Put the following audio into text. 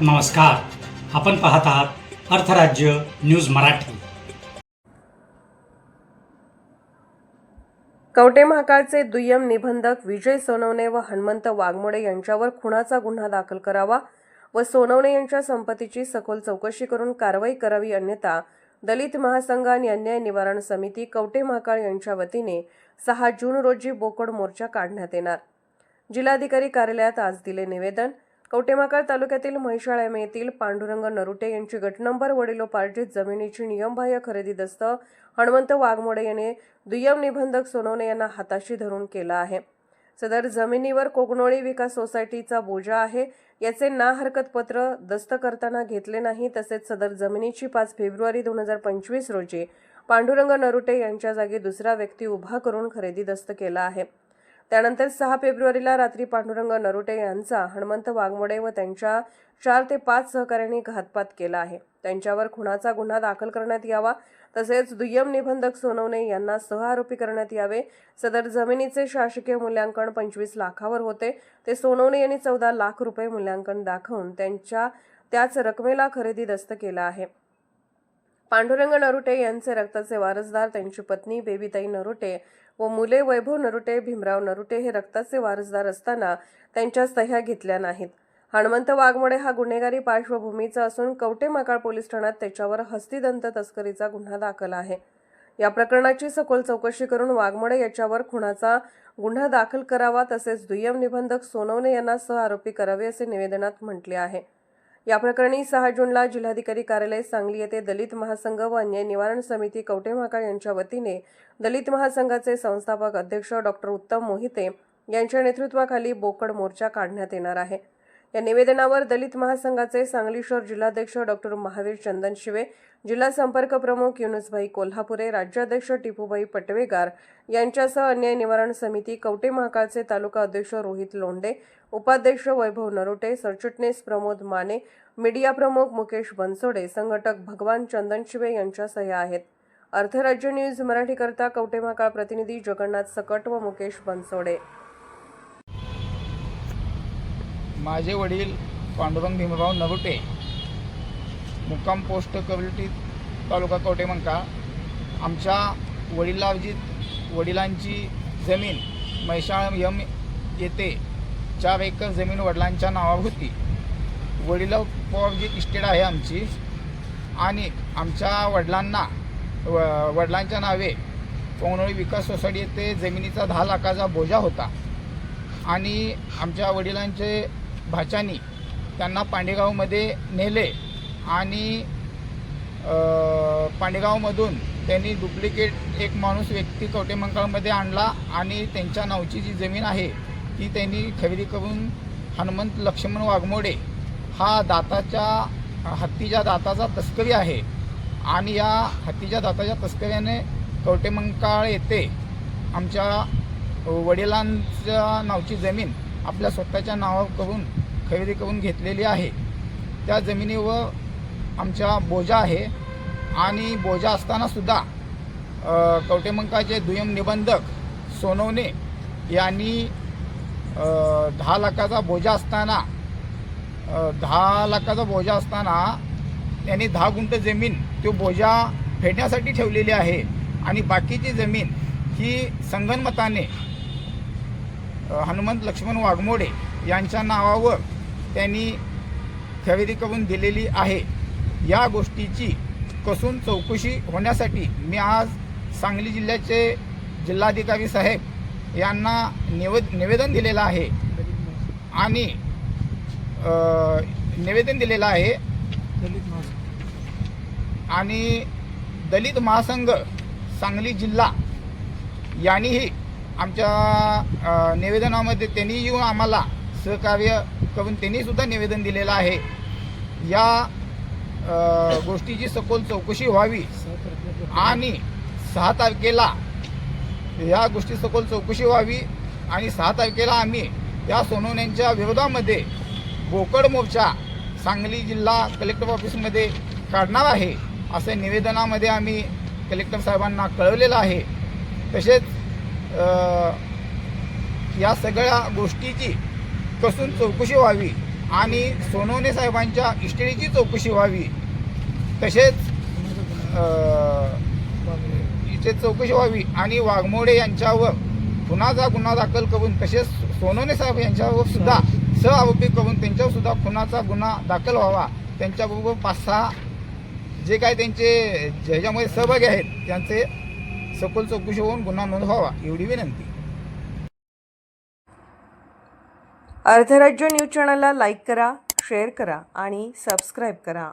नमस्कार, आपण पाहत आहात अर्थराज्य न्यूज मराठी। कवठे महांकाळचे दुय्यम निबंधक विजय सोनवणे व हनुमंत वाघमोडे यांच्यावर खुनाचा गुन्हा दाखल करावा व सोनवणे यांच्या संपत्तीची सखोल चौकशी करून कारवाई करावी, अन्यथा दलित महासंघ आणि अन्याय निवारण समिती कवठे महांकाळ यांच्या वतीने 6 जून रोजी बोकड मोर्चा काढण्यात येणार। जिल्हाधिकारी कार्यालयात आज दिले निवेदन। कवठे महांकाळ तालुक्यातील म्हैसाळ येथील पांडुरंग नरुटे यांची गट नंबर वडिलोपार्जित जमिनीची नियमबाह्य खरेदी दस्त हनुमंत वाघमोडे यांनी दुय्यम निबंधक सोनवणे यांना हाताशी धरून केला आहे। सदर जमिनीवर कोगनोळी विकास सोसायटीचा बोजा आहे, याचे ना हरकत पत्र दस्त करताना घेतले नाही। तसेच सदर जमिनीची 5 फेब्रुवारी 2025 रोजी पांडुरंग नरुटे यांच्या जागी दुसरा व्यक्ती उभा करून खरेदी दस्त केला आहे। त्यानंतर 6 फेब्रुवारीला रात्री पांडुरंग नरुटे यांचा हनुमंत वाघमोडे व त्यांच्या 4 ते 5 सहकाऱ्यांनी घातपात केला आहे। त्यांच्यावर खुनाचा गुन्हा दाखल करण्यात यावा, तसेच दुय्यम निबंधक सोनवणे यांना सहआरोपी करण्यात यावे। सदर जमिनीचे शासकीय मूल्यांकन 25 लाखावर होते, ते सोनवणे यांनी 14 लाख रुपये मूल्यांकन दाखवून त्याच रकमेला खरेदी दस्त केला आहे। पांडुरंग नरुटे यांचे रक्ताचे वारसदार त्यांची पत्नी बेबीताई नरुटे व मुले वैभव नरुटे, भीमराव नरुटे हे रक्ताचे वारसदार असताना त्यांच्या सह्या घेतल्या नाहीत। हनुमंत वाघमोडे हा गुन्हेगारी पार्श्वभूमीचा असून कवठे महांकाळ पोलीस ठाण्यात त्याच्यावर हस्तिदंत तस्करीचा गुन्हा दाखल आहे। या प्रकरणाची सखोल चौकशी करून वाघमोडे याच्यावर खुनाचा गुन्हा दाखल करावा, तसेच दुय्यम निबंधक सोनवणे यांना सहआरोपी करावे असे निवेदनात म्हटले आहे। या प्रकरणी 6 जूनला जिल्हाधिकारी कार्यालय सांगली येथे दलित महासंघ व अन्याय निवारण समिती कवठे महांकाळ यांच्या वतीने दलित महासंघाचे संस्थापक अध्यक्ष डॉक्टर उत्तम मोहिते यांच्या नेतृत्वाखाली बोकड मोर्चा काढण्यात येणार आहे। या निवेदनावर दलित महासंघाचे सांगली शहर जिल्हाध्यक्ष डॉक्टर महावीर चंदन शिवे, जिल्हा संपर्क प्रमुख युनुसभाई कोल्हापुरे, राज्याध्यक्ष टिपूबाई पटवेगार यांच्यासह अन्याय निवारण समिती कवठे महांकाळचे तालुका अध्यक्ष रोहित लोंढे, उपाध्यक्ष वैभव नरुटे, सरचिटणीस प्रमोद माने, मीडिया प्रमुख मुकेश बनसोडे, संघटक भगवान चंदनशिवे यांच्या सह्या आहेत। अर्थराज्य न्यूज मराठी करता कवठे महांकाळ प्रतिनिधी जगन्नाथ सकट व मुकेश बनसोडे। माझे वडील पांडुरंग भीमराव नरुटे, मुक्काम पोस्ट कवलटी, तालुका कवठे महांकाळ। आमच्या वडिलांची जमीन म्हैसाळ येथे 4 एकर जमीन वडिलांच्या नावावर होती। वडिलोपार्जित इस्टेट आहे आमची आणि आमच्या वडिलांच्या नावे कोगनोळी विकास सोसायटी येथे जमिनीचा 10 लाखाचा बोजा होता आणि आमच्या वडिलांचे भाच्यानी त्यांना पांडेगावमध्ये नेले आणि पांडेगावमधून त्यांनी डुप्लिकेट एक व्यक्ती कवठे महांकाळमध्ये आणला आणि त्यांच्या नावची जी जमीन आहे ती त्यांनी खरेदी करून हनुमंत लक्ष्मण वाघमोडे हा हत्तीच्या दाताचा तस्करी आहे आणि या हत्तीच्या दाताच्या तस्करीने कवठे महांकाळ येथे आमच्या वडिलांच्या नावची जमीन आपल्या स्वतःच्या नावावर खरेदी करून घेतलेली आहे। त्या जमिनीवर आमचा बोजा आहे आणि बोजा असताना सुद्धा कवठे महांकाळचे दुय्यम निबंधक सोनवणे यांनी 10 लाखाचा बोजा असताना त्यांनी 10 गुंठ जमीन तो बोजा फेडण्यासाठी ठेवलेली आहे आणि बाकीची जमीन ही संगनमताने हनुमंत लक्ष्मण वाघमोडे यांच्या नावावर त्यांनी खरेदी करून दिलेली आहे। या गोष्टीची कसून चौकशी होण्यासाठी मी आज सांगली जिल्ह्याचे जिल्हाधिकारी साहेब यांना निवेदन दिलेलं आहे आणि दलित महासंघ सांगली जिल्हा यांनीही आमच्या निवेदनामध्ये त्यांनी येऊन आम्हाला सहकार्य करून त्यांनी सुद्धा निवेदन दिलेलं आहे। या गोष्टीची सखोल चौकशी व्हावी आणि 6 तारखेला या गोष्टी सखोल चौकशी व्हावी आणि 6 तारखेला आम्ही या सोनवण्यांच्या विरोधामध्ये बोकड मोर्चा सांगली जिल्हा कलेक्टर ऑफिसमध्ये काढणार आहे असे निवेदनामध्ये आम्ही कलेक्टर साहेबांना कळवलेलं आहे। तसेच या सगळ्या गोष्टीची कसून चौकशी व्हावी आणि सोनवणे साहेबांच्या इस्टेटीची चौकशी व्हावी, तसेच इथे चौकशी व्हावी आणि वाघमोडे यांच्यावर खुनाचा गुन्हा दाखल करून तसेच सोनवणे साहेब यांच्यावर सुद्धा सहआरोपी करून त्यांच्यावर सुद्धा खुनाचा गुन्हा दाखल व्हावा. त्यांच्याबरोबर 5-6 जे काय त्यांचे ज्याच्यामध्ये सहभागी आहेत त्यांचे सखोल चौकशी होऊन गुन्हा नोंद व्हावा एवढी विनंती. अर्धराज्य न्यूज चॅनलला लाईक करा, शेअर करा आणि सबस्क्राईब करा.